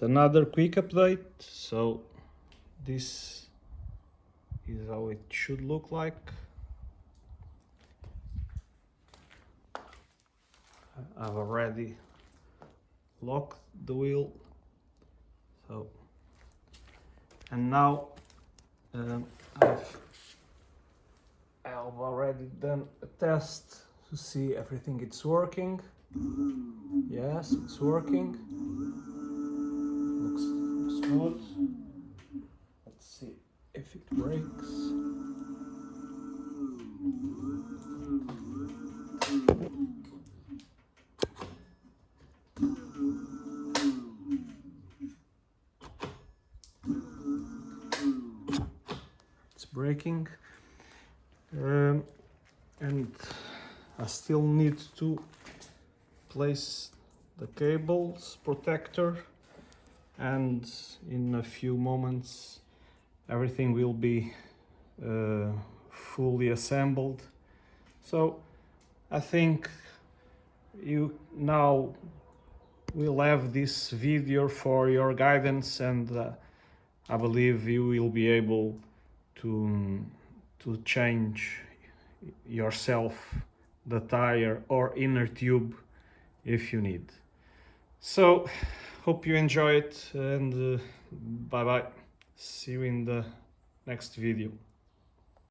Another quick update. So this is how it should look like. I've already locked the wheel, and now I've already done a test to see everything it's working. Yes, it's working. Looks smooth. Let's see if it breaks. It's breaking. And I still need to place the cables protector, and in a few moments everything will be fully assembled. So I think you now will have this video for your guidance, and I believe you will be able to change yourself the tire or inner tube if you need. So hope you enjoy it, and bye bye. See you in the next video.